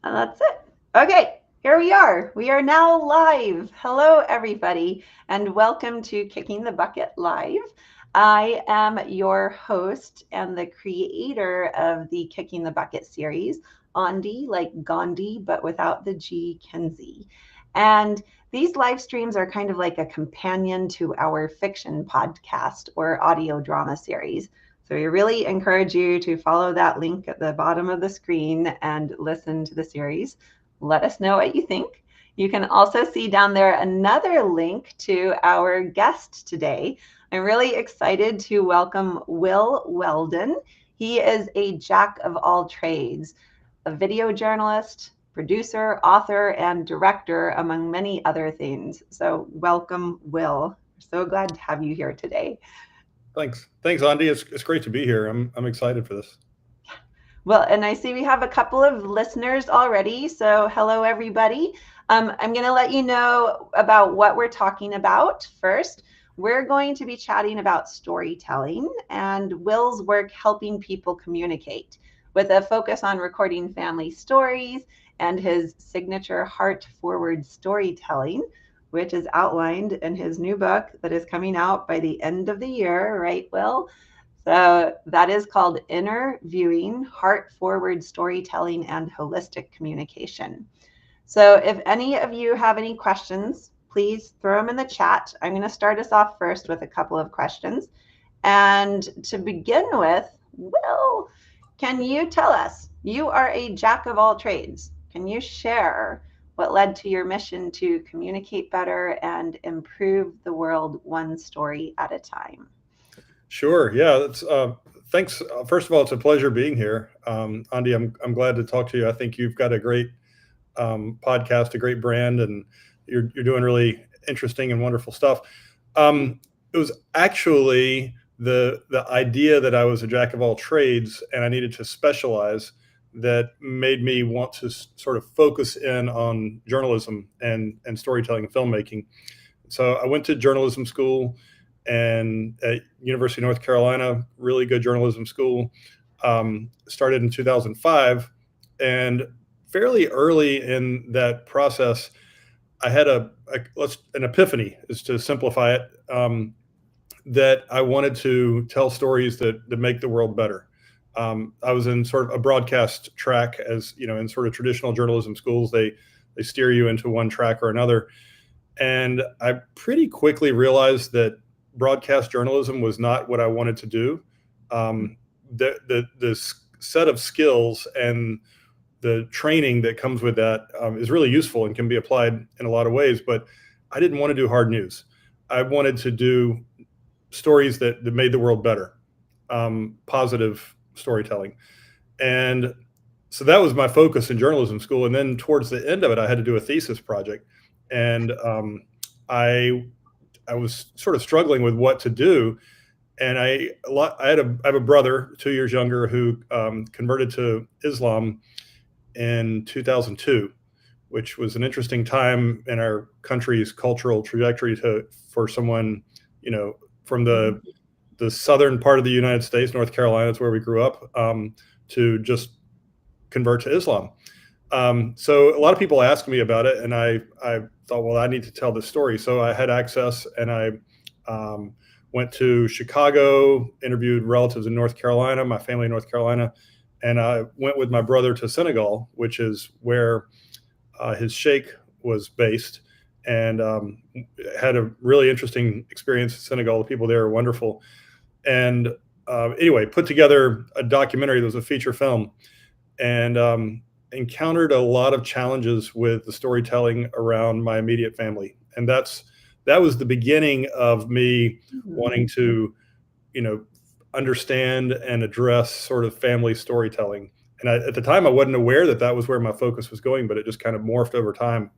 And that's it. Okay, here we are. We are now live. Hello, everybody, and welcome to Kicking the Bucket Live. I am your host and the creator of the Kicking the Bucket series, Andee, like Gandhi, but without the G, Kinzy. And these live streams are kind of like a companion to our fiction podcast or audio drama series. So we really encourage you to follow that link at the bottom of the screen and listen to the series. Let us know what you think. You can also see down there another link to our guest today. I'm really excited to welcome Wil Weldon. He is a jack of all trades, a video journalist, producer, author, and director, among many other things. So welcome, Wil. So glad to have you here today. Thanks, Andy. It's great to be here. I'm excited for this. Well, and I see we have a couple of listeners already. So hello, everybody. I'm going to let you know about what we're talking about first. We're going to be chatting about storytelling and Wil's work helping people communicate with a focus on recording family stories and his signature heart-forward storytelling, which is outlined in his new book that is coming out by the end of the year, right, Wil? So that is called INNERviewing, Heart Forward Storytelling and Holistic Communication. So if any of you have any questions, please throw them in the chat. I'm going to start us off first with a couple of questions. And to begin with, Wil, can you tell us, you are a jack of all trades. Can you share what led to your mission to communicate better and improve the world one story at a time? Sure. Yeah. Thanks. First of all, it's a pleasure being here, Andy. I'm glad to talk to you. I think you've got a great podcast, a great brand, and you're doing really interesting and wonderful stuff. It was actually the idea that I was a jack of all trades and I needed to specialize that made me want to sort of focus in on journalism and storytelling and filmmaking. So I went to journalism school and at University of North Carolina, really good journalism school. Started in 2005, and fairly early in that process, I had an epiphany, is to simplify it, that I wanted to tell stories that make the world better. I was in sort of a broadcast track, as you know, in sort of traditional journalism schools, they steer you into one track or another, and I pretty quickly realized that broadcast journalism was not what I wanted to do. The set of skills and the training that comes with that is really useful and can be applied in a lot of ways. But I didn't want to do hard news. I wanted to do stories that made the world better, positive storytelling. And so that was my focus in journalism school. And then towards the end of it, I had to do a thesis project. And I was sort of struggling with what to do. And I have a brother 2 years younger who converted to Islam in 2002, which was an interesting time in our country's cultural trajectory for someone, you know, from the southern part of the United States, North Carolina is where we grew up, to just convert to Islam. So a lot of people asked me about it, and I thought, well, I need to tell this story. So I had access, and I went to Chicago, interviewed relatives in North Carolina, my family in North Carolina, and I went with my brother to Senegal, which is where his sheikh was based, and had a really interesting experience in Senegal. The people there are wonderful. And anyway, put together a documentary that was a feature film, and encountered a lot of challenges with the storytelling around my immediate family. And that was the beginning of me wanting to, you know, understand and address sort of family storytelling. And at the time, I wasn't aware that that was where my focus was going, but it just kind of morphed over time.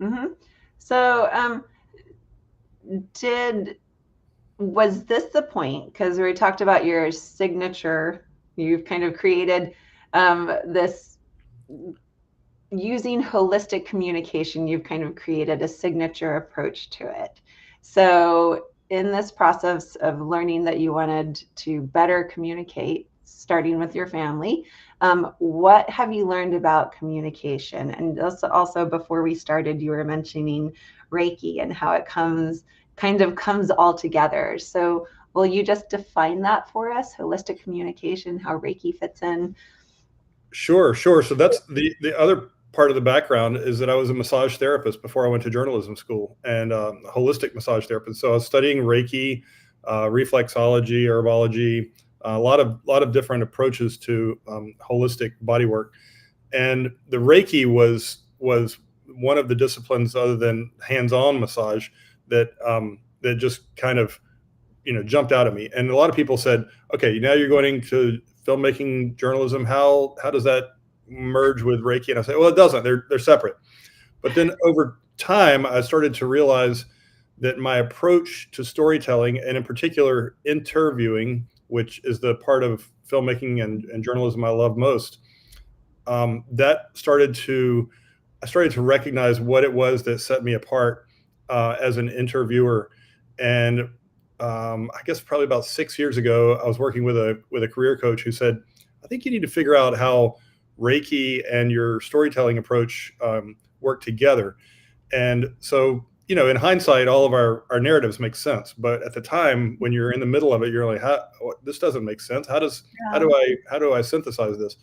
Mm-hmm. So, was this the point? Because we talked about your signature, you've kind of created this using holistic communication, you've kind of created a signature approach to it. So in this process of learning that you wanted to better communicate, starting with your family, What have you learned about communication? And also before we started, you were mentioning Reiki and how it kind of comes all together. So will you just define that for us, holistic communication, how Reiki fits in? Sure, sure. So that's the other part of the background is that I was a massage therapist before I went to journalism school, and holistic massage therapist. So I was studying Reiki, reflexology, herbology, a lot of different approaches to holistic body work. And the Reiki was one of the disciplines other than hands-on massage that just kind of jumped out at me. And a lot of people said, okay, now you're going to filmmaking journalism. How does that merge with Reiki? And I say, well, it doesn't. They're separate. But then over time, I started to realize that my approach to storytelling, and in particular interviewing, which is the part of filmmaking and journalism I love most, I started to recognize what it was that set me apart as an interviewer. And I guess probably about 6 years ago, I was working with a career coach who said, I think you need to figure out how Reiki and your storytelling approach work together. And so, in hindsight, all of our narratives make sense. But at the time, when you're in the middle of it, you're like, this doesn't make sense. How do I synthesize this?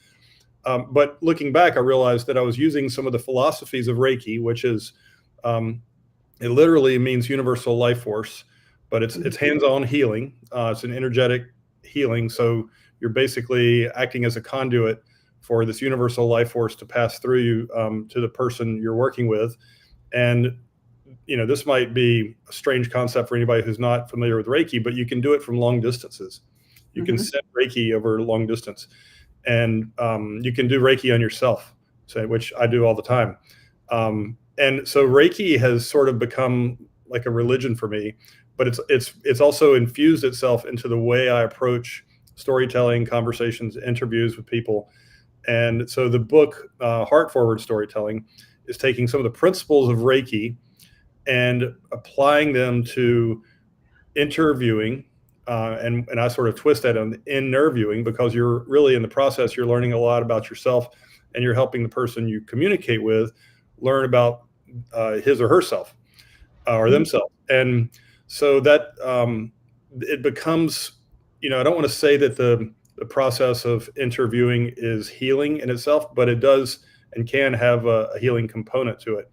But looking back, I realized that I was using some of the philosophies of Reiki, which is, it literally means universal life force, but it's hands-on healing. It's an energetic healing. So you're basically acting as a conduit for this universal life force to pass through you to the person you're working with. And, this might be a strange concept for anybody who's not familiar with Reiki, but you can do it from long distances. You can send Reiki over long distance. And you can do Reiki on yourself, which I do all the time. And so Reiki has sort of become like a religion for me, but it's also infused itself into the way I approach storytelling, conversations, interviews with people. And so the book, Heart Forward Storytelling, is taking some of the principles of Reiki and applying them to interviewing. And I sort of twist that on INNERviewing, because you're really in the process, you're learning a lot about yourself, and you're helping the person you communicate with learn about his or herself or themselves. And so that it becomes, I don't want to say that the process of interviewing is healing in itself, but it does and can have a healing component to it.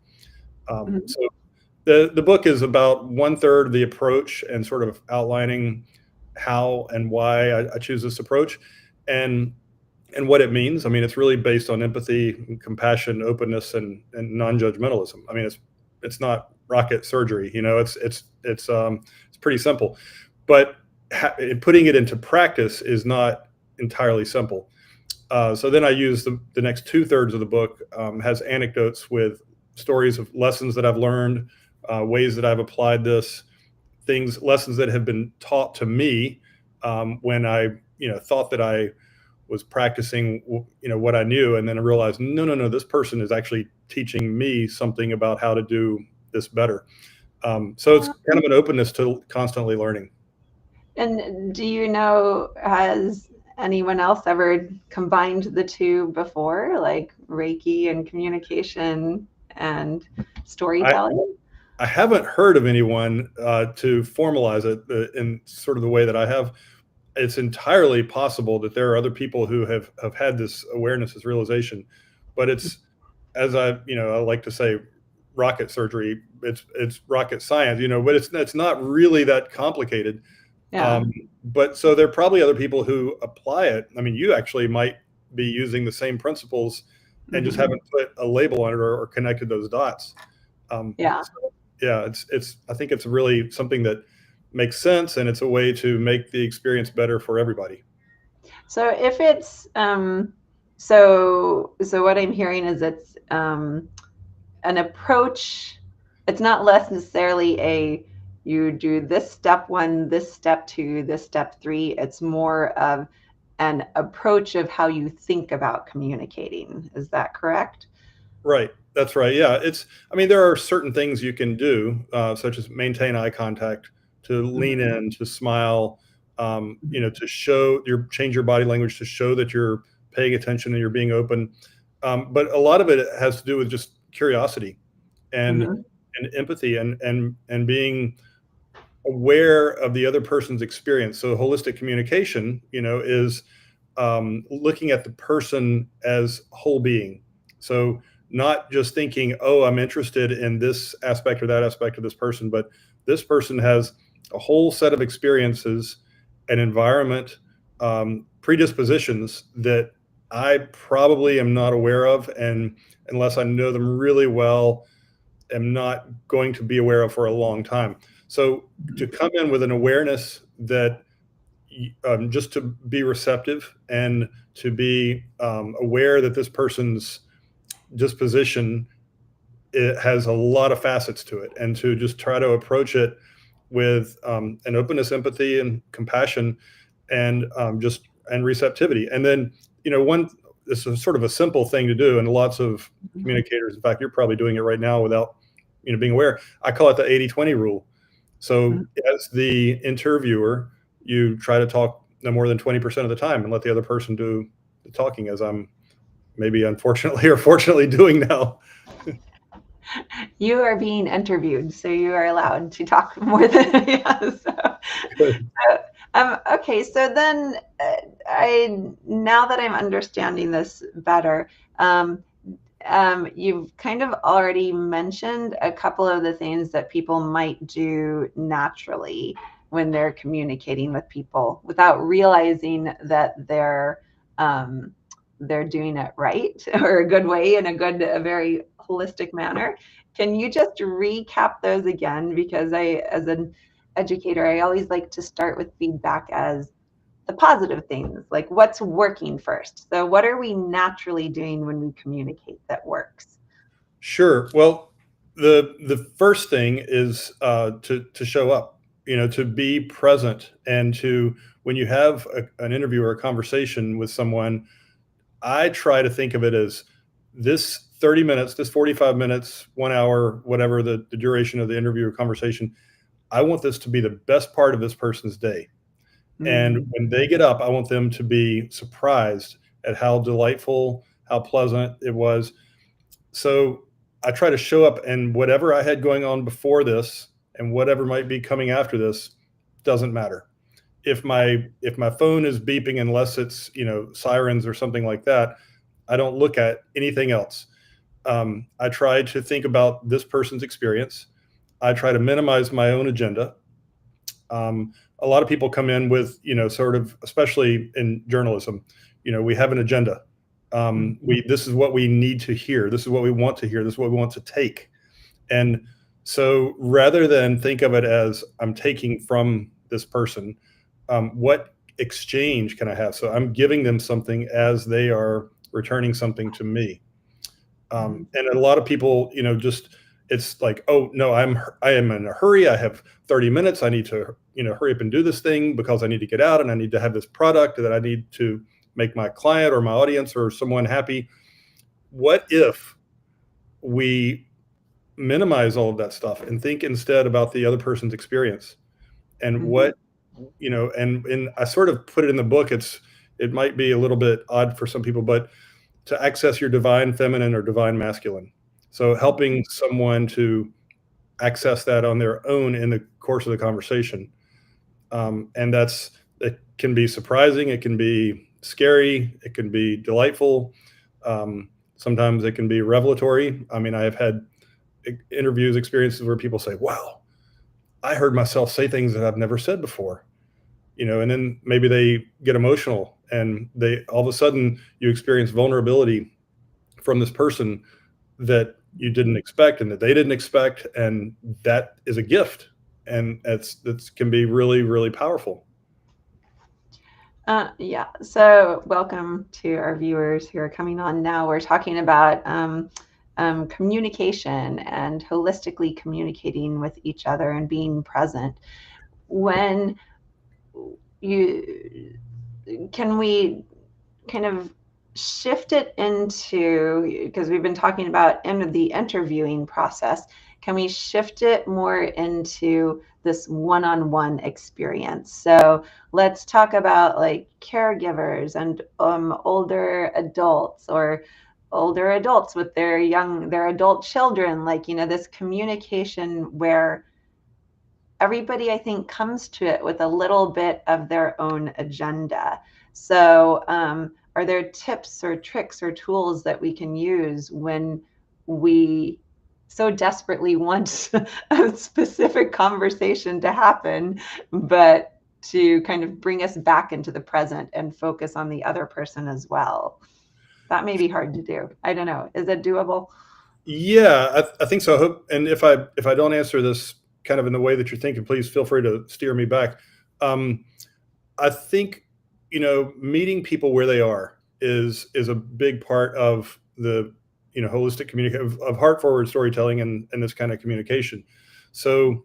So the book is about 1/3 of the approach and sort of outlining how and why I choose this approach and what it means. I mean, it's really based on empathy, and compassion, openness, and non-judgmentalism. I mean, it's not rocket surgery, it's pretty simple, but putting it into practice is not entirely simple. So then I use the next 2/3 of the book has anecdotes with stories of lessons that I've learned, ways that I've applied this, lessons that have been taught to me when I, thought that I was practicing, what I knew. And then I realized, no, this person is actually teaching me something about how to do this better. So it's kind of an openness to constantly learning. And do you know, has anyone else ever combined the two before, like Reiki and communication and storytelling? I haven't heard of anyone to formalize it in sort of the way that I have. It's entirely possible that there are other people who have had this awareness, this realization, but it's, as I like to say, rocket surgery. It's rocket science, but it's not really that complicated. Yeah. But so there are probably other people who apply it. I mean, you actually might be using the same principles and just haven't put a label on it or connected those dots. Yeah. So, yeah, I think it's really something that makes sense, and it's a way to make the experience better for everybody. So if it's so what I'm hearing is it's an approach. It's not necessarily you do this step 1, this step 2, this step 3. It's more of an approach of how you think about communicating. Is that correct? Right. That's right. Yeah. There are certain things you can do, such as maintain eye contact, to lean in, to smile, to change your body language to show that you're paying attention and you're being open. But a lot of it has to do with just curiosity and Mm-hmm. and empathy and being aware of the other person's experience. So holistic communication, is looking at the person as whole being. So not just thinking, oh, I'm interested in this aspect or that aspect of this person, but this person has a whole set of experiences, an environment, predispositions that I probably am not aware of, and unless I know them really well, am not going to be aware of for a long time. So to come in with an awareness that just to be receptive and to be aware that this person's disposition, it has a lot of facets to it, and to just try to approach it with an openness, empathy, and compassion, and and receptivity. And then, one, this is sort of a simple thing to do, and lots of communicators, in fact, you're probably doing it right now without being aware. I call it the 80-20 rule. So as the interviewer, you try to talk no more than 20% of the time and let the other person do the talking, as I'm maybe unfortunately or fortunately doing now. You are being interviewed, so you are allowed to talk more than okay. So then, now that I'm understanding this better, you've kind of already mentioned a couple of the things that people might do naturally when they're communicating with people without realizing that they're doing it right or a good way, in a very holistic manner. Can you just recap those again? Because as an educator, I always like to start with feedback as the positive things, like what's working first. So what are we naturally doing when we communicate that works? Sure. Well, the first thing is to show up, to be present, and to, when you have an interview or a conversation with someone, I try to think of it as this 30 minutes, this 45 minutes, 1 hour, whatever the duration of the interview or conversation. I want this to be the best part of this person's day. And when they get up, I want them to be surprised at how delightful, how pleasant it was. So I try to show up, and whatever I had going on before this and whatever might be coming after this doesn't matter. If my phone is beeping, unless it's sirens or something like that, I don't look at anything else. I try to think about this person's experience. I try to minimize my own agenda. A lot of people come in with, sort of, especially in journalism, we have an agenda. This is what we need to hear. This is what we want to hear. This is what we want to take. And so rather than think of it as I'm taking from this person, what exchange can I have? So I'm giving them something as they are returning something to me. And a lot of people, just, it's like, oh no, I am in a hurry. I have 30 minutes. I need to, hurry up and do this thing because I need to get out and I need to have this product that I need to make my client or my audience or someone happy. What if we minimize all of that stuff and think instead about the other person's experience and what, and I sort of put it in the book. It might be a little bit odd for some people, but to access your divine feminine or divine masculine. So helping someone to access that on their own in the course of the conversation. And it can be surprising. It can be scary. It can be delightful. Sometimes it can be revelatory. I mean, I have had experiences where people say, wow, I heard myself say things that I've never said before, and then maybe they get emotional, and they, all of a sudden you experience vulnerability from this person that you didn't expect and that they didn't expect. And that is a gift. And that can be really, really powerful. Yeah. So welcome to our viewers who are coming on now. We're talking about communication and holistically communicating with each other and being present. Can we kind of shift it into, because we've been talking about the interviewing process, can we shift it more into this one-on-one experience? So let's talk about like caregivers and older adults, or older adults with their adult children, like, this communication where everybody, I think, comes to it with a little bit of their own agenda. So, are there tips or tricks or tools that we can use when we so desperately want a specific conversation to happen, but to kind of bring us back into the present and focus on the other person as well? That may be hard to do. I don't know. Is it doable? Yeah, I think so. I hope, and if I don't answer this kind of in the way that you're thinking, please feel free to steer me back. I think, meeting people where they are is a big part of the, holistic communication of heart forward storytelling and this kind of communication. So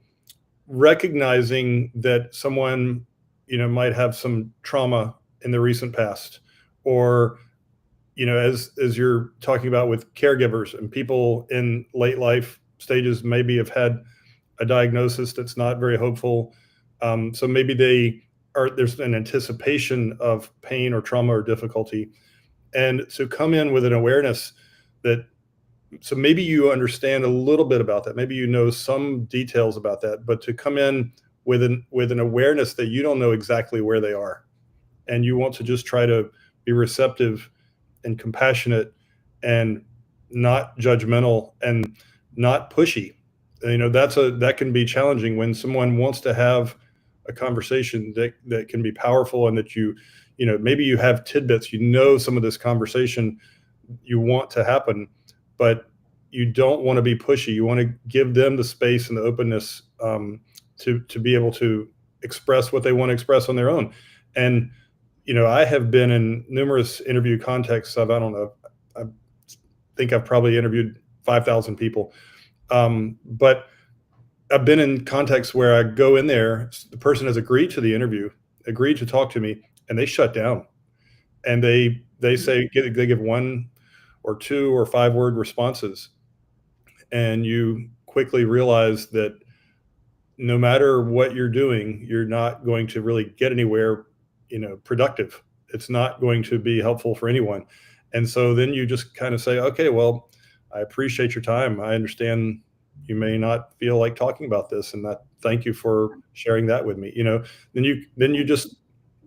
recognizing that someone, might have some trauma in the recent past, or, as you're talking about with caregivers and people in late life stages, maybe have had a diagnosis that's not very hopeful. So maybe there's an anticipation of pain or trauma or difficulty. And so come in with an awareness that, so maybe you understand a little bit about that. Maybe you know some details about that, but to come in with an awareness that you don't know exactly where they are. And you want to just try to be receptive and compassionate and not judgmental and not pushy. That can be challenging when someone wants to have a conversation that can be powerful, and that maybe you have tidbits, some of this conversation you want to happen, but you don't want to be pushy. You want to give them the space and the openness to be able to express what they want to express on their own. And I have been in numerous interview contexts. I don't know, I think I've probably interviewed 5,000 people. But I've been in contexts where I go in there, the person has agreed to the interview, agreed to talk to me, and they shut down. And they say, they give 1 or 2 or 5 word responses. And you quickly realize that no matter what you're doing, you're not going to really get anywhere, productive. It's not going to be helpful for anyone. And so then you just kind of say, okay, well, I appreciate your time. I understand you may not feel like talking about this, and thank you for sharing that with me. Then you just,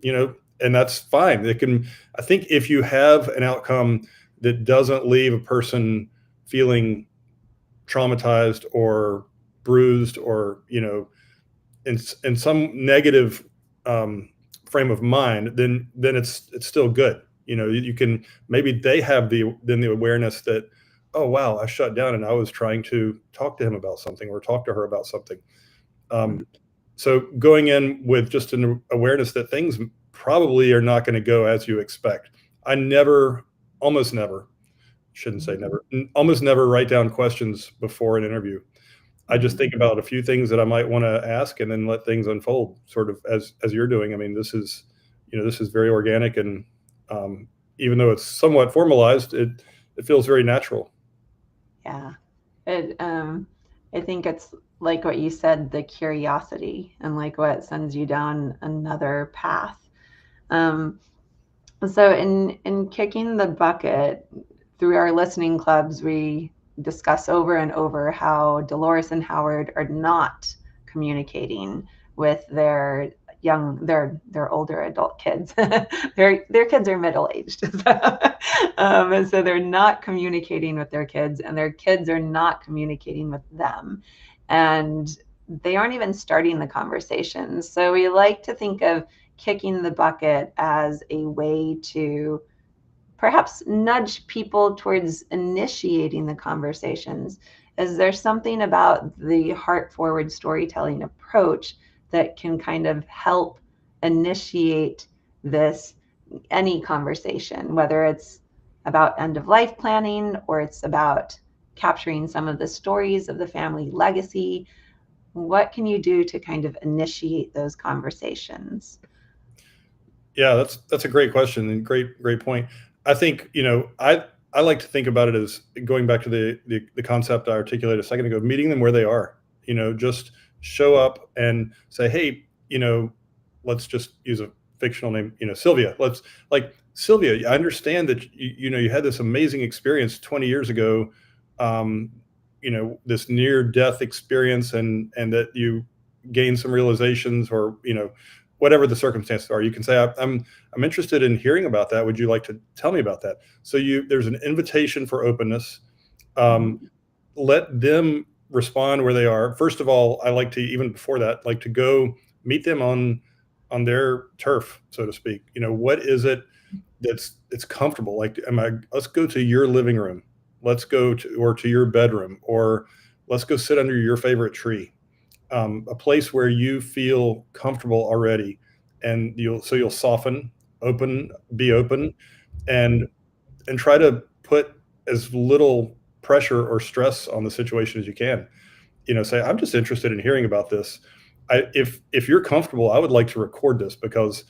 and that's fine. I think if you have an outcome that doesn't leave a person feeling traumatized or bruised, or, in some negative frame of mind, then it's still good. You can, maybe they have the awareness that, oh wow, I shut down and I was trying to talk to him about something or talk to her about something. So going in with just an awareness that things probably are not going to go as you expect. I almost never write down questions before an interview. I just think about a few things that I might want to ask, and then let things unfold, sort of as you're doing. I mean, this is very organic, and even though it's somewhat formalized, it feels very natural. Yeah. I think it's like what you said, the curiosity, and like what sends you down another path. So in kicking the bucket, through our listening clubs, we discuss over and over how Dolores and Howard are not communicating with their older adult kids. their kids are middle-aged. And so they're not communicating with their kids, and their kids are not communicating with them. And they aren't even starting the conversations. So we like to think of kicking the bucket as a way to perhaps nudge people towards initiating the conversations. Is there something about the heart forward storytelling approach that can kind of help initiate any conversation, whether it's about end of life planning, or it's about capturing some of the stories of the family legacy? What can you do to kind of initiate those conversations? Yeah, that's a great question, and great point. I think, I like to think about it as going back to the concept I articulated a second ago, meeting them where they are. Just show up and say, hey, let's just use a fictional name, Sylvia. Sylvia, I understand that you had this amazing experience 20 years ago, this near death experience, and that you gained some realizations, or whatever the circumstances are. You can say, I'm interested in hearing about that. Would you like to tell me about that? So there's an invitation for openness. Let them respond where they are. First of all, I like to, even before that, like to go meet them on their turf, so to speak. What is it it's comfortable? Like, let's go to your living room. Let's go to your bedroom, or let's go sit under your favorite tree. A place where you feel comfortable already, and you'll soften, be open, and try to put as little pressure or stress on the situation as you can. Say, I'm just interested in hearing about this. If you're comfortable, I would like to record this, because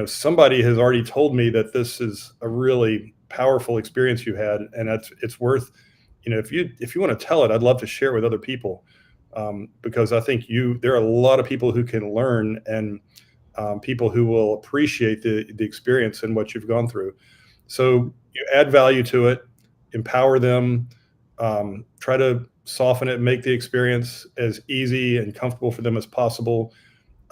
somebody has already told me that this is a really powerful experience you had, and it's worth, if you want to tell it, I'd love to share it with other people, because I think there are a lot of people who can learn, and people who will appreciate the experience and what you've gone through. So you add value to it, empower them, try to soften it, make the experience as easy and comfortable for them as possible.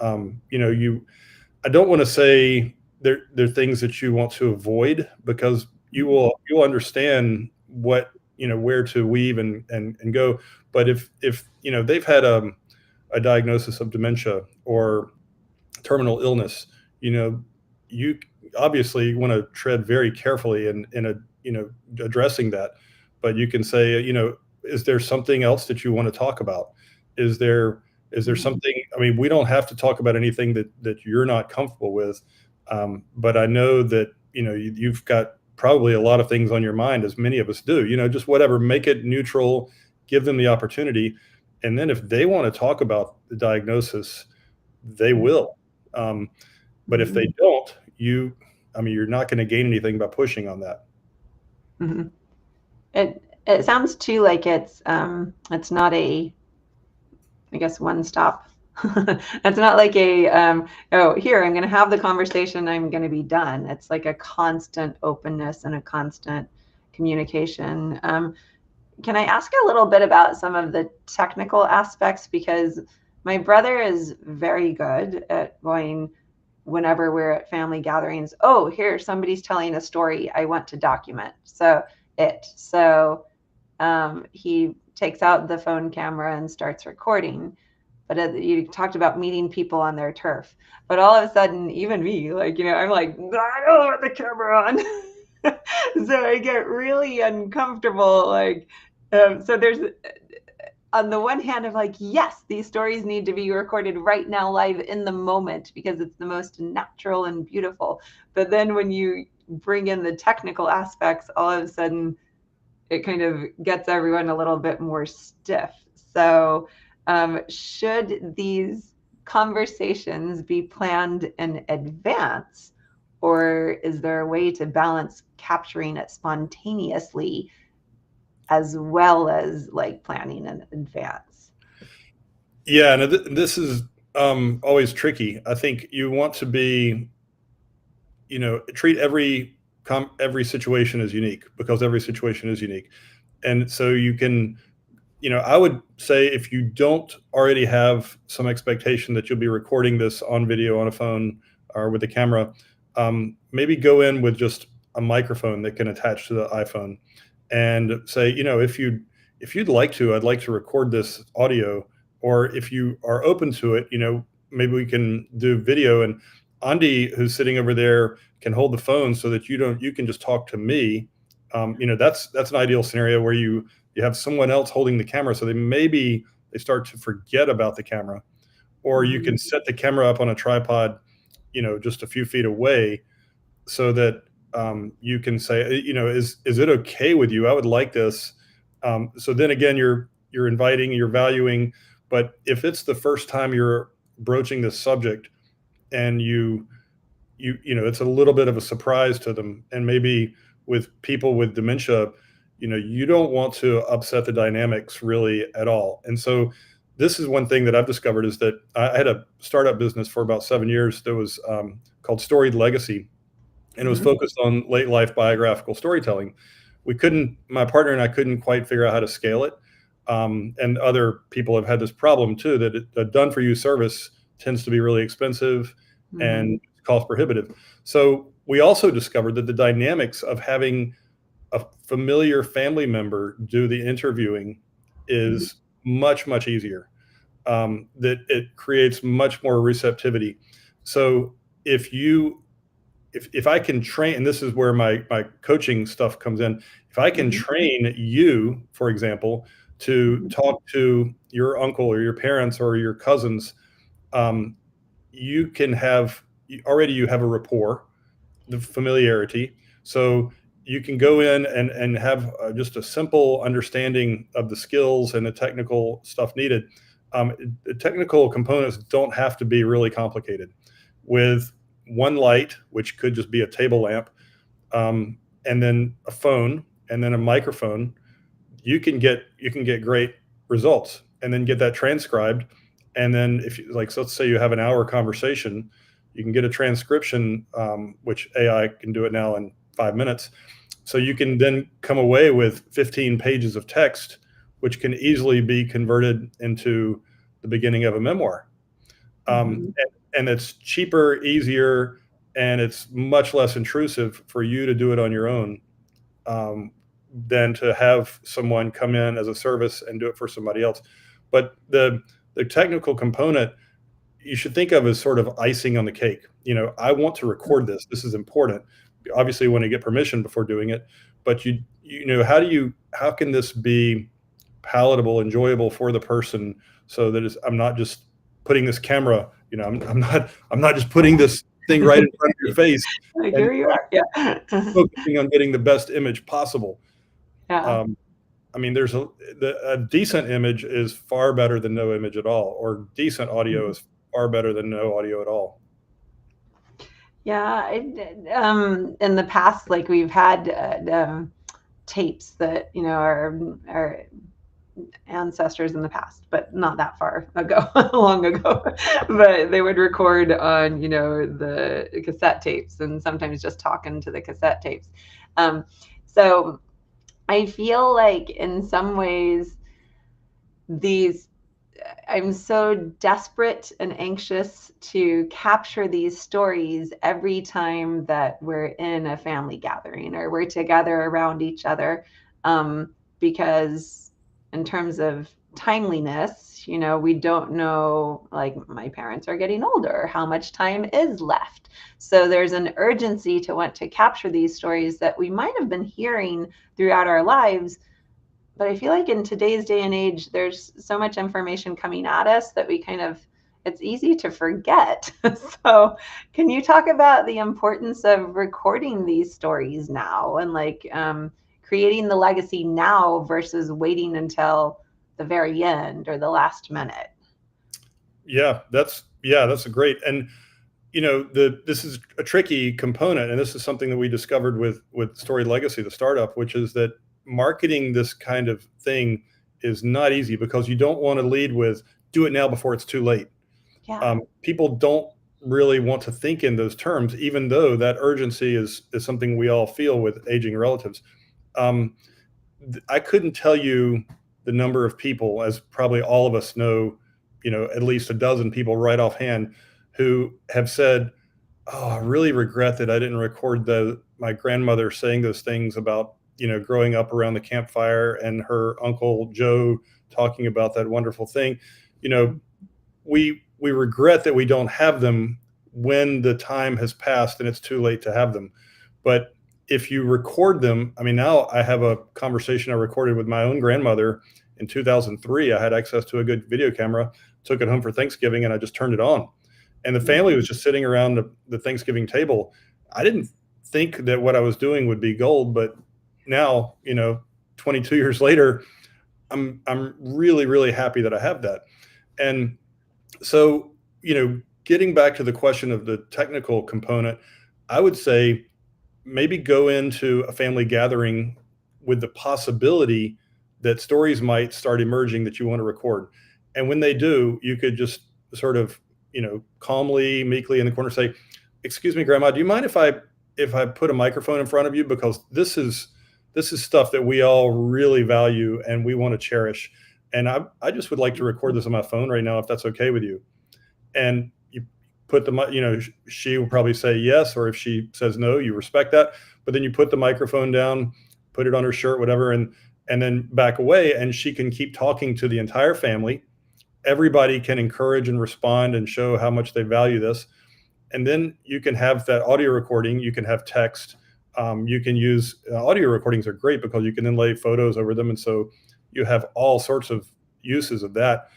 I don't want to say there are things that you want to avoid, because you'll understand what, where to weave and go. But if they've had a diagnosis of dementia or terminal illness, you obviously want to tread very carefully in addressing that. But you can say, is there something else that you want to talk about? Is there something? I mean, we don't have to talk about anything that you're not comfortable with. But I know that you've got probably a lot of things on your mind, as many of us do. Just whatever, make it neutral, give them the opportunity, and then if they want to talk about the diagnosis, they will. But if they don't, you're not going to gain anything by pushing on that. Mm-hmm. It sounds too like it's not a, I guess, one stop. It's not like a here, I'm going to have the conversation, I'm going to be done. It's like a constant openness and a constant communication. Can I ask a little bit about some of the technical aspects? Because my brother is very good at going, whenever we're at family gatherings, oh, here, somebody's telling a story I want to document. So he takes out the phone camera and starts recording. But you talked about meeting people on their turf. But all of a sudden, even me, I'm like, I don't want the camera on. So I get really uncomfortable. So there's, on the one hand, I'm like, yes, these stories need to be recorded right now, live in the moment, because it's the most natural and beautiful. But then when you bring in the technical aspects, all of a sudden, it kind of gets everyone a little bit more stiff. So should these conversations be planned in advance, or is there a way to balance capturing it spontaneously as well as planning in advance? Yeah, and this is always tricky. I think you want to be, treat every situation as unique, because every situation is unique. And so you can, I would say, if you don't already have some expectation that you'll be recording this on video, on a phone, or with a camera, maybe go in with just a microphone that can attach to the iPhone, and say, if you'd like to, I'd like to record this audio, or if you are open to it, maybe we can do video, and Andee, who's sitting over there, can hold the phone so that you can just talk to me. That's an ideal scenario where you have someone else holding the camera, so they start to forget about the camera. Or you can set the camera up on a tripod, just a few feet away, so that you can say, is it okay with you? I would like this. So then again, you're inviting, you're valuing. But if it's the first time you're broaching this subject, and you it's a little bit of a surprise to them. And maybe with people with dementia, you don't want to upset the dynamics really at all. And so this is one thing that I've discovered, is that I had a startup business for about 7 years that was called Storied Legacy, and it was Mhm. focused on late life biographical storytelling. My partner and I couldn't quite figure out how to scale it. And other people have had this problem too, that a done for you service tends to be really expensive Mhm. and cost prohibitive. So we also discovered that the dynamics of having a familiar family member do the interviewing Mhm. is much, much easier. That it creates much more receptivity. So if you if I can train, and this is where my coaching stuff comes in, if I can Mhm. train you, for example, to Mhm. talk to your uncle or your parents or your cousins, um, you can have already you have a rapport, the familiarity. So you can go in and have just a simple understanding of the skills and the technical stuff needed. The technical components don't have to be really complicated. With one light, which could just be a table lamp, and then a phone, and then a microphone, you can get great results, and then get that transcribed. And then if you like, so let's say you have an hour conversation, you can get a transcription, which AI can do it now in 5 minutes. So you can then come away with 15 pages of text, which can easily be converted into the beginning of a memoir. Mhm. And it's cheaper, easier, and it's much less intrusive for you to do it on your own, um, than to have someone come in as a service and do it for somebody else. But the technical component you should think of as sort of icing on the cake. I want to record this. This is important. Obviously, you want to get permission before doing it, but how can this be palatable, enjoyable for the person, so that I'm not just putting this camera, I'm not just putting this thing right in front of your face Like, and here you are. Yeah. focusing on getting the best image possible. Yeah. Um, I mean, a decent image is far better than no image at all, or decent audio Mhm. is far better than no audio at all. Yeah. In the past, like we've had tapes that are ancestors in the past, but not that far ago, long ago. But they would record on, the cassette tapes, and sometimes just talking to the cassette tapes. So I feel like in some ways these I'm so desperate and anxious to capture these stories every time that we're in a family gathering or we're together around each other. Because, in terms of timeliness, we don't know, like, my parents are getting older, how much time is left. So there's an urgency to want to capture these stories that we might have been hearing throughout our lives, but I feel like in today's day and age, there's so much information coming at us that it's easy to forget. So, can you talk about the importance of recording these stories now, and like creating the legacy now versus waiting until the very end or the last minute? Yeah, that's a great. And this is a tricky component, and this is something that we discovered with Story Legacy, the startup, which is that marketing this kind of thing is not easy, because you don't want to lead with "do it now before it's too late." Yeah. People don't really want to think in those terms, even though that urgency is something we all feel with aging relatives. Um, I couldn't tell you the number of people, as probably all of us know, at least a dozen people right offhand, who have said, "Oh, I really regret that I didn't record my grandmother saying those things about, growing up around the campfire, and her Uncle Joe talking about that wonderful thing." You know, we regret that we don't have them when the time has passed and it's too late to have them. But if you record them, I mean, now I have a conversation I recorded with my own grandmother in 2003. I had access to a good video camera, took it home for Thanksgiving, and I just turned it on. And the family was just sitting around the Thanksgiving table. I didn't think that what I was doing would be gold, but now, 22 years later, I'm really, really happy that I have that. And so, getting back to the question of the technical component, I would say maybe go into a family gathering with the possibility that stories might start emerging that you want to record. And when they do, you could just sort of, calmly, meekly in the corner say, "Excuse me, Grandma, do you mind if I put a microphone in front of you? Because this is stuff that we all really value and we want to cherish. And I just would like to record this on my phone right now, if that's okay with you." And you put she will probably say yes, or if she says no, you respect that. But then you put the microphone down, put it on her shirt, whatever, and then back away, and she can keep talking to the entire family. Everybody can encourage and respond and show how much they value this. And then you can have that audio recording. You can have text. You can use audio recordings are great because you can then lay photos over them. And so you have all sorts of uses of that.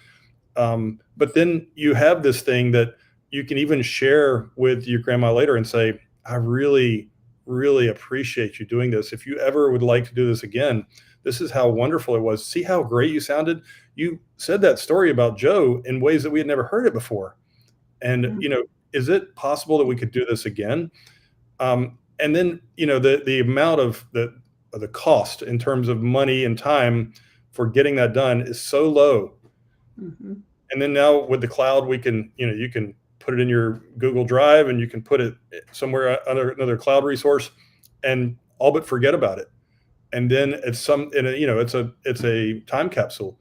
But then you have this thing that you can even share with your grandma later and say, "I really, really appreciate you doing this. If you ever would like to do this again, this is how wonderful it was. See how great you sounded. You said that story about Joe in ways that we had never heard it before. And, is it possible that we could do this again?" And then, the amount of the cost in terms of money and time for getting that done is so low. Mm-hmm. And then now with the cloud, we can, you can put it in your Google Drive and you can put it somewhere under another cloud resource and all but forget about it. And then it's a time capsule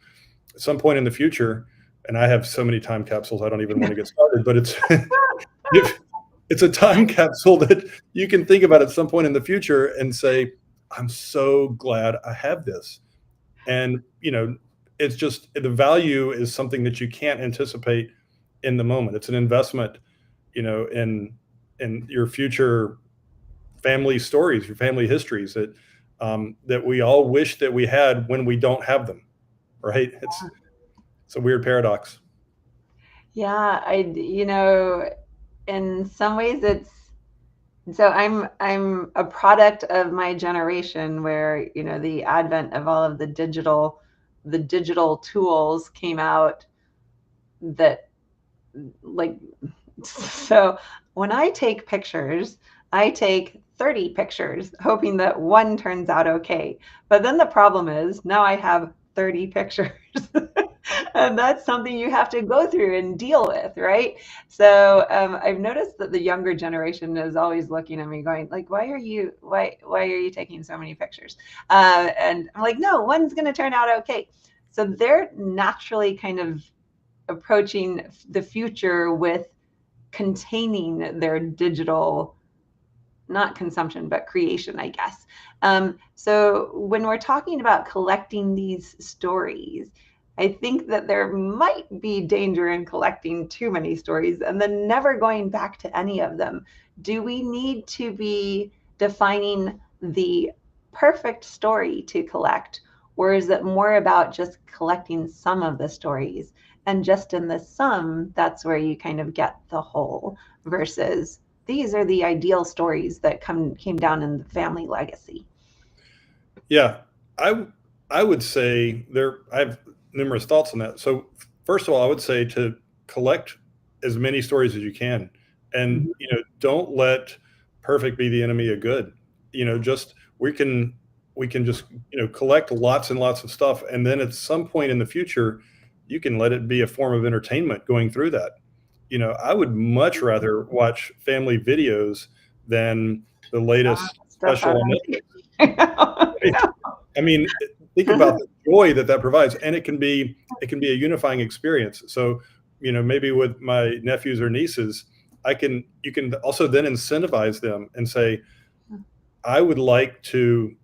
at some point in the future. And I have so many time capsules, I don't even want to get started, but it's a time capsule that you can think about at some point in the future and say, "I'm so glad I have this." And, it's just the value is something that you can't anticipate in the moment. It's an investment, in your future family stories, your family histories that we all wish that we had when we don't have them, right? It's a weird paradox. Yeah, in some ways I'm a product of my generation where, the advent of all of the digital tools came out that, like, so when I take pictures, I take 30 pictures hoping that one turns out okay. But then the problem is now I have 30 pictures. And that's something you have to go through and deal with, right? So I've noticed that the younger generation is always looking at me going, like, why are you taking so many pictures? And I'm like, no, one's going to turn out okay. So they're naturally kind of approaching the future with containing their digital, not consumption, but creation, I guess. So when we're talking about collecting these stories, I think that there might be danger in collecting too many stories and then never going back to any of them. Do we need to be defining the perfect story to collect, or is it more about just collecting some of the stories? And just in the sum, that's where you kind of get the whole, versus these are the ideal stories that came down in the family legacy. Yeah, I would say I have numerous thoughts on that. So first of all, I would say to collect as many stories as you can, and Mm-hmm. don't let perfect be the enemy of good. Just we can just collect lots and lots of stuff, and then at some point in the future, you can let it be a form of entertainment going through that. I would much rather watch family videos than the latest Stuff special out on on Netflix. TV. I mean, think about the joy that provides, and it can be a unifying experience. So, maybe with my nephews or nieces, you can also then incentivize them and say, "I would like to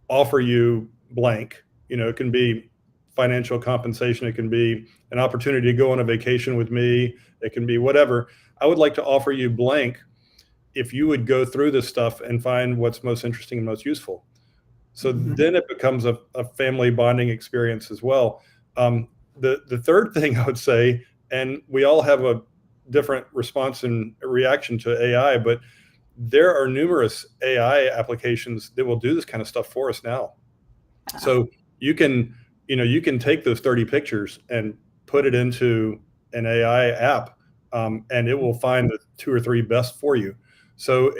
offer you blank." It can be financial compensation, it can be an opportunity to go on a vacation with me, it can be whatever. "I would like to offer you blank if you would go through this stuff and find what's most interesting and most useful." So then it becomes a family bonding experience as well. The third thing I would say, and we all have a different response and reaction to AI, but there are numerous AI applications that will do this kind of stuff for us now. So you can take those 30 pictures and put it into an AI app and it will find the 2 or 3 best for you. So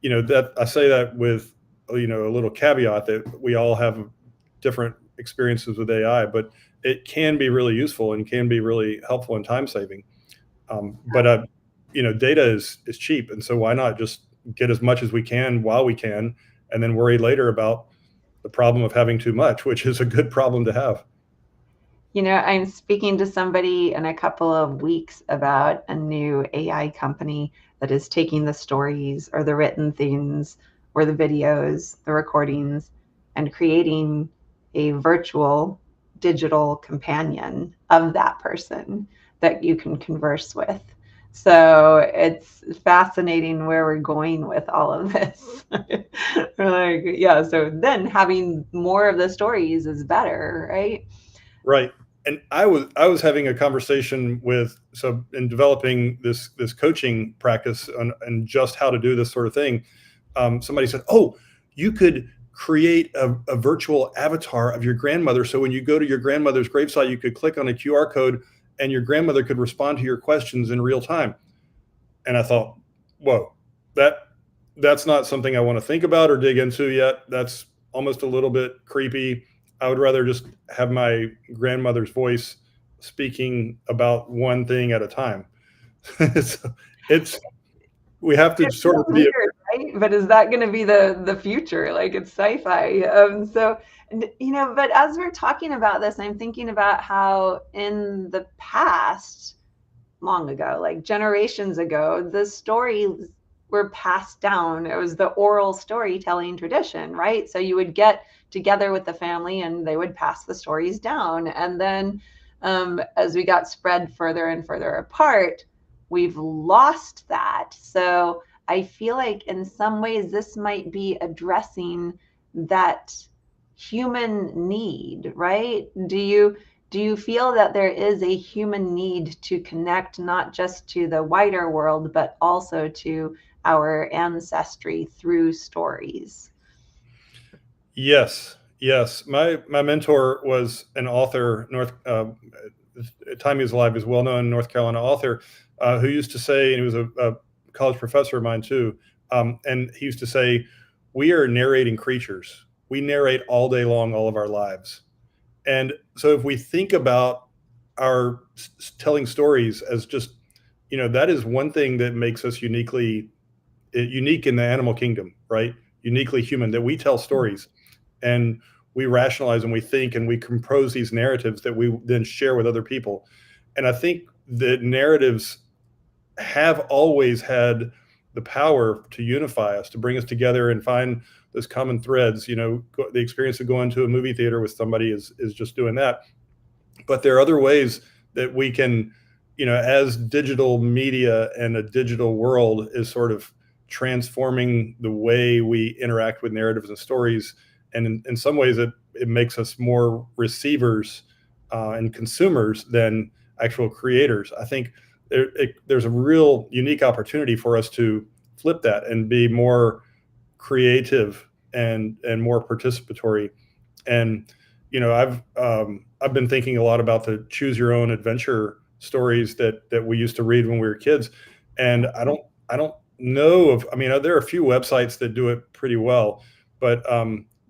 that I say that with a little caveat that we all have different experiences with AI, but it can be really useful and can be really helpful and time saving. But data is cheap, and so why not just get as much as we can while we can, and then worry later about the problem of having too much, which is a good problem to have. I'm speaking to somebody in a couple of weeks about a new AI company that is taking the stories or the written things or the videos, the recordings, and creating a virtual digital companion of that person that you can converse with. So it's fascinating where we're going with all of this. So then having more of the stories is better, right? Right. And I was having a conversation in developing this coaching practice and just how to do this sort of thing. Somebody said, "Oh, you could create a virtual avatar of your grandmother. So when you go to your grandmother's gravesite, you could click on a QR code and your grandmother could respond to your questions in real time." And I thought, whoa, that's not something I want to think about or dig into yet. That's almost a little bit creepy. I would rather just have my grandmother's voice speaking about one thing at a time. We have to sort of be weird, right? But is that going to be the future? Like, it's sci-fi. But as we're talking about this, I'm thinking about how in the past, long ago, like generations ago, the stories were passed down. It was the oral storytelling tradition, right? So you would get together with the family and they would pass the stories down. And then as we got spread further and further apart, we've lost that. So I feel like in some ways this might be addressing that human need, right? Do you feel that there is a human need to connect not just to the wider world, but also to our ancestry through stories? Yes. My mentor was an author, time he was alive, he was a well-known North Carolina author, who used to say, and he was a college professor of mine too, and he used to say, "We are narrating creatures. We narrate all day long, all of our lives." And so if we think about our telling stories as just, that is one thing that makes us unique in the animal kingdom, right? Uniquely human, that we tell stories and we rationalize and we think and we compose these narratives that we then share with other people. And I think that narratives have always had the power to unify us, to bring us together and find those common threads. The experience of going to a movie theater with somebody is just doing that. But there are other ways that we can, as digital media and a digital world is sort of transforming the way we interact with narratives and stories. And in some ways, it makes us more receivers and consumers than actual creators. I think there's a real unique opportunity for us to flip that and be more creative and more participatory. And I've been thinking a lot about the choose your own adventure stories that we used to read when we were kids. And I don't know of, there are a few websites that do it pretty well, but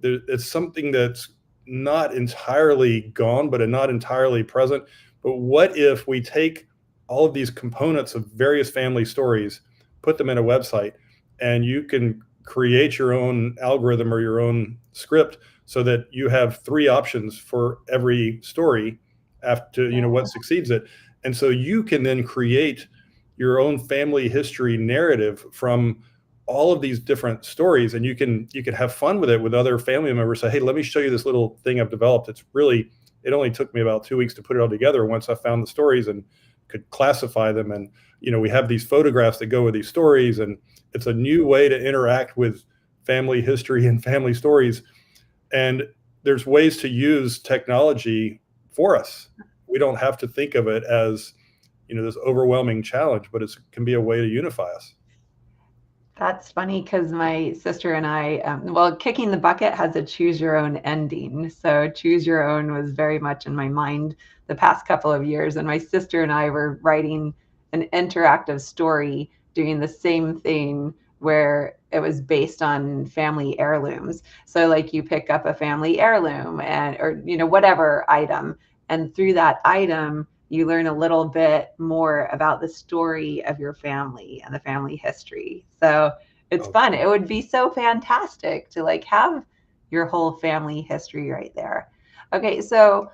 it's something that's not entirely gone, but not entirely present. But what if we take all of these components of various family stories, put them in a website, and you can create your own algorithm or your own script so that you have 3 options for every story after, what succeeds it. And so you can then create your own family history narrative from all of these different stories, and you can have fun with it with other family members. Say, hey, let me show you this little thing I've developed. It only took me about 2 weeks to put it all together once I found the stories and could classify them. And we have these photographs that go with these stories, and it's a new way to interact with family history and family stories. And there's ways to use technology for us. We don't have to think of it as this overwhelming challenge, but it can be a way to unify us. That's funny because my sister and I, Kicking the Bucket has a choose your own ending. So choose your own was very much in my mind the past couple of years. And my sister and I were writing an interactive story doing the same thing where it was based on family heirlooms. So like you pick up a family heirloom and, or, you know, whatever item, and through that item, you learn a little bit more about the story of your family and the family history. So it's fun. It would be so fantastic to like have your whole family history right there. Okay, so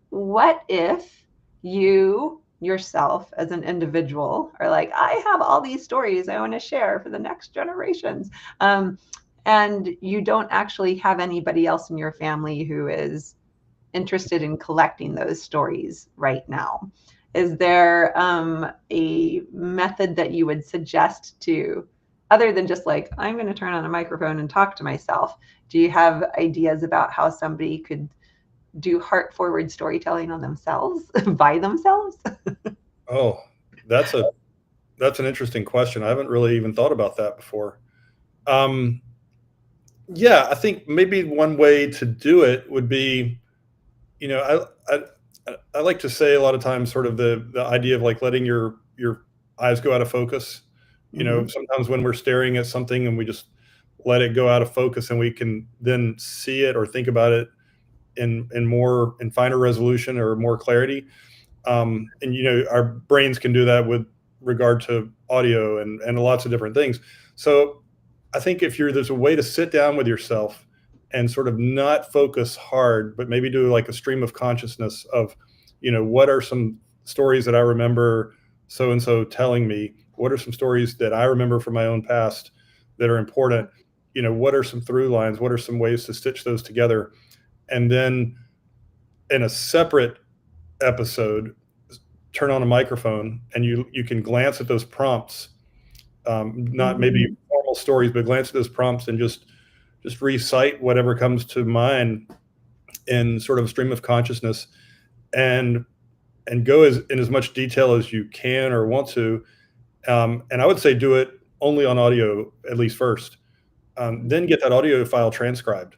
what if you yourself as an individual are like, I have all these stories I want to share for the next generations, and you don't actually have anybody else in your family who is interested in collecting those stories right now? Is there a method that you would suggest to, other than just like, I'm going to turn on a microphone and talk to myself? Do you have ideas about how somebody could do heart forward storytelling on themselves by themselves? Oh, that's an interesting question. I haven't really even thought about that before. Yeah, I think maybe one way to do it would be, you know, I like to say a lot of times sort of the idea of like letting your eyes go out of focus. You know, sometimes when we're staring at something and we just let it go out of focus and we can then see it or think about it in finer resolution or more clarity. And you know, our brains can do that with regard to audio and lots of different things. So I think if there's a way to sit down with yourself and sort of not focus hard, but maybe do like a stream of consciousness of, you know, what are some stories that I remember so and so telling me? What are some stories that I remember from my own past that are important? You know, what are some through lines? What are some ways to stitch those together? And then in a separate episode, turn on a microphone and you can glance at those prompts, not maybe formal stories, but glance at those prompts and just recite whatever comes to mind in sort of a stream of consciousness, and go in as much detail as you can or want to. And I would say do it only on audio, at least first. Then get that audio file transcribed,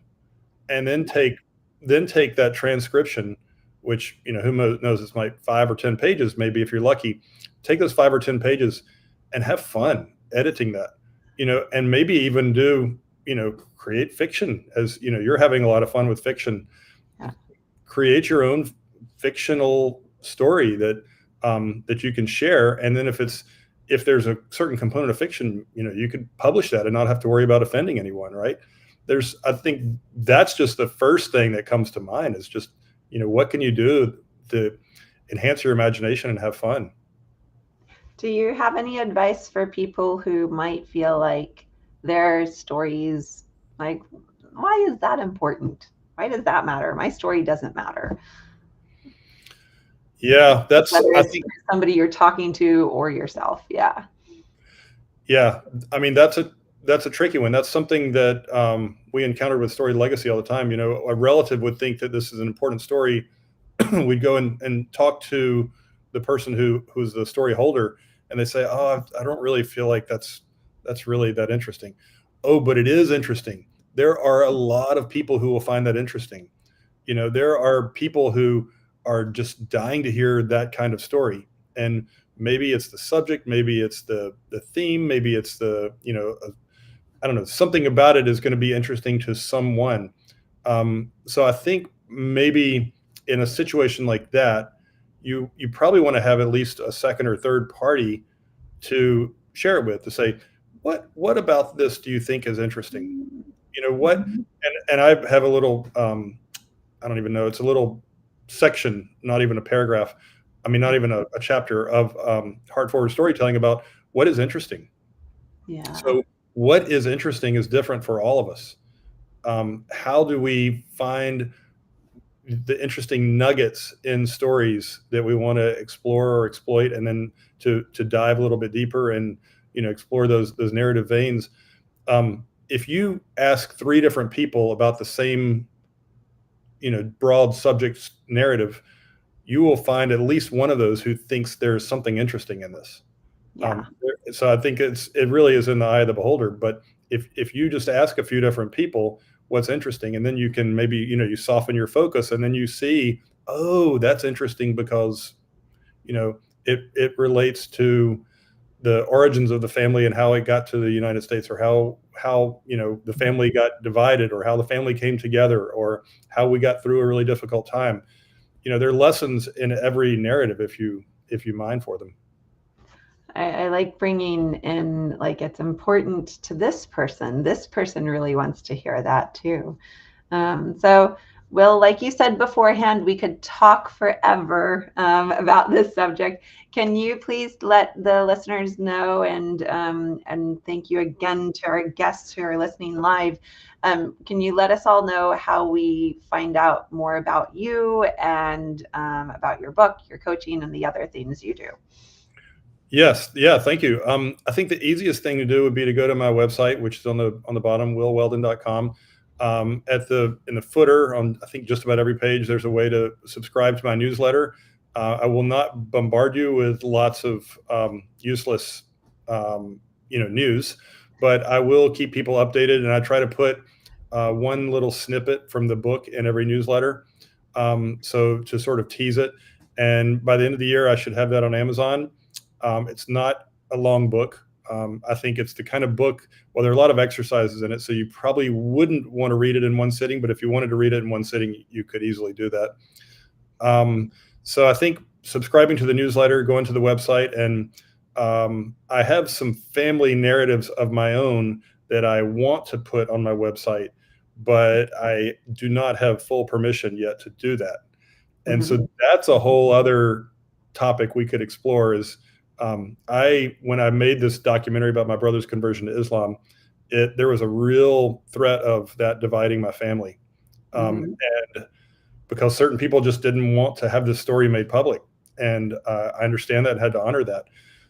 and then take that transcription, which, you know, who knows, it's like 5 or 10 pages, maybe if you're lucky. Take those 5 or 10 pages and have fun editing that, you know, and maybe even do, you know, create fiction. As you know, you're having a lot of fun with fiction. Yeah. Create your own fictional story that that you can share, and then if there's a certain component of fiction, you know, you could publish that and not have to worry about offending anyone, right? I think that's just the first thing that comes to mind, is just, you know, what can you do to enhance your imagination and have fun? Do you have any advice for people who might feel like their stories, like, why is that important? Why does that matter? My story doesn't matter. Yeah, Whether I it's think, somebody you're talking to or yourself. Yeah. yeah, I mean, that's a tricky one. That's something that we encountered with Story Legacy all the time. You know, a relative would think that this is an important story. We'd go and talk to the person who's the story holder, and they say, "Oh, I don't really feel like that's really that interesting." Oh, but it is interesting. There are a lot of people who will find that interesting. You know, there are people who are just dying to hear that kind of story, and maybe it's the subject, maybe it's the theme, maybe it's the, you know, I don't know, something about it is going to be interesting to someone. So I think maybe in a situation like that, you probably want to have at least a second or third party to share it with, to say, what about this do you think is interesting? You know what? And I have a little, I don't even know, it's a little section, not even a paragraph. I mean, not even a chapter of heart forward storytelling about what is interesting. Yeah. So what is interesting is different for all of us. How do we find the interesting nuggets in stories that we want to explore or exploit, and then to dive a little bit deeper and, you know, explore those narrative veins? If you ask 3 different people about the same, you know, broad subject narrative, you will find at least one of those who thinks there's something interesting in this. Yeah. So I think it really is in the eye of the beholder. But if you just ask a few different people what's interesting, and then you can maybe, you know, you soften your focus, and then you see, oh, that's interesting because, you know, It relates to the origins of the family and how it got to the United States, or how the family got divided, or how the family came together, or how we got through a really difficult time. There are lessons in every narrative if you mind for them. I like bringing in, like, it's important to this person. This person really wants to hear that too. So, Wil, like you said beforehand, we could talk forever about this subject. Can you please let the listeners know, and thank you again to our guests who are listening live. Can you let us all know how we find out more about you and about your book, your coaching, and the other things you do? Yes. Yeah. Thank you. I think the easiest thing to do would be to go to my website, which is on the bottom, wilweldon.com. In the footer on, I think, just about every page, there's a way to subscribe to my newsletter. I will not bombard you with lots of useless, news, but I will keep people updated, and I try to put one little snippet from the book in every newsletter, so to sort of tease it. And by the end of the year, I should have that on Amazon. It's not a long book. I think it's the kind of book, well, there are a lot of exercises in it, so you probably wouldn't want to read it in one sitting, but if you wanted to read it in one sitting, you could easily do that. So I think subscribing to the newsletter, going to the website, and I have some family narratives of my own that I want to put on my website, but I do not have full permission yet to do that. And so that's a whole other topic we could explore. Is when I made this documentary about my brother's conversion to Islam, there was a real threat of that dividing my family. And because certain people just didn't want to have this story made public. And I understand that and had to honor that.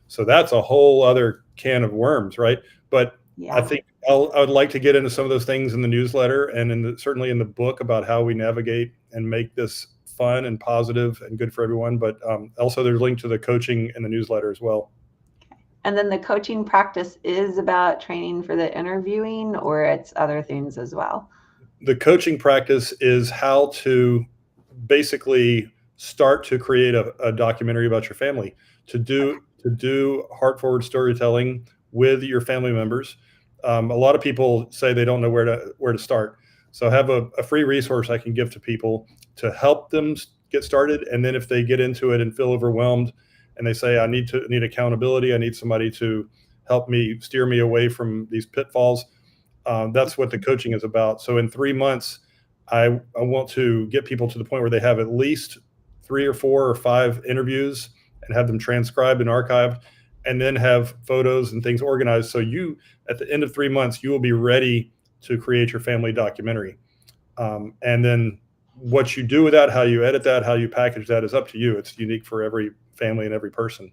So that's a whole other can of worms, right? But yeah. I think I would like to get into some of those things in the newsletter, and certainly in the book, about how we navigate and make this fun and positive and good for everyone. But also there's a link to the coaching in the newsletter as well. Okay. And then the coaching practice is about training for the interviewing, or it's other things as well? The coaching practice is how to basically start to create a documentary about your family, to do heart-forward storytelling with your family members. A lot of people say they don't know where to start. So I have a free resource I can give to people to help them get started. And then if they get into it and feel overwhelmed and they say, I need accountability, I need somebody to help me, steer me away from these pitfalls, that's what the coaching is about. So in 3 months, I want to get people to the point where they have at least 3 or 4 or 5 interviews and have them transcribed and archived, and then have photos and things organized. So at the end of 3 months, you will be ready to create your family documentary. And then what you do with that, how you edit that, how you package that, is up to you. It's unique for every family and every person.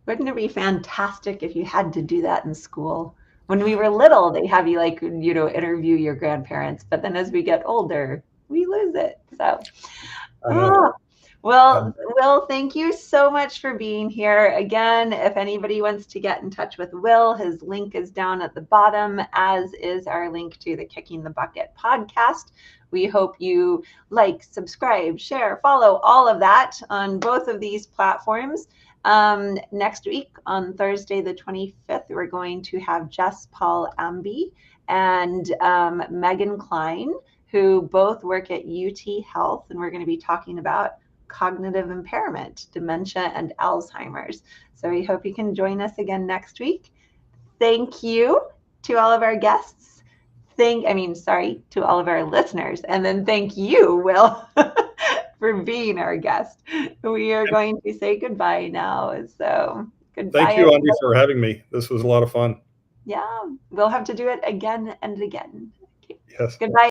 Wouldn't it be fantastic if you had to do that in school? When we were little, they have you interview your grandparents, but then as we get older, we lose it. So, well, Wil, thank you so much for being here. Again, if anybody wants to get in touch with Wil, his link is down at the bottom, as is our link to the Kicking the Bucket podcast. We hope you like, subscribe, share, follow, all of that on both of these platforms. Next week, on Thursday, the 25th, we're going to have Jess Paul Ambie and Megan Klein, who both work at UT Health, and we're going to be talking about cognitive impairment, dementia, and Alzheimer's. So we hope you can join us again next week. Thank you to all of our guests. To all of our listeners. And then thank you, Wil, for being our guest. We are going to say goodbye now. So goodbye. Thank you, Andee, for having me. This was a lot of fun. Yeah, we'll have to do it again and again. Okay. Yes. Goodbye.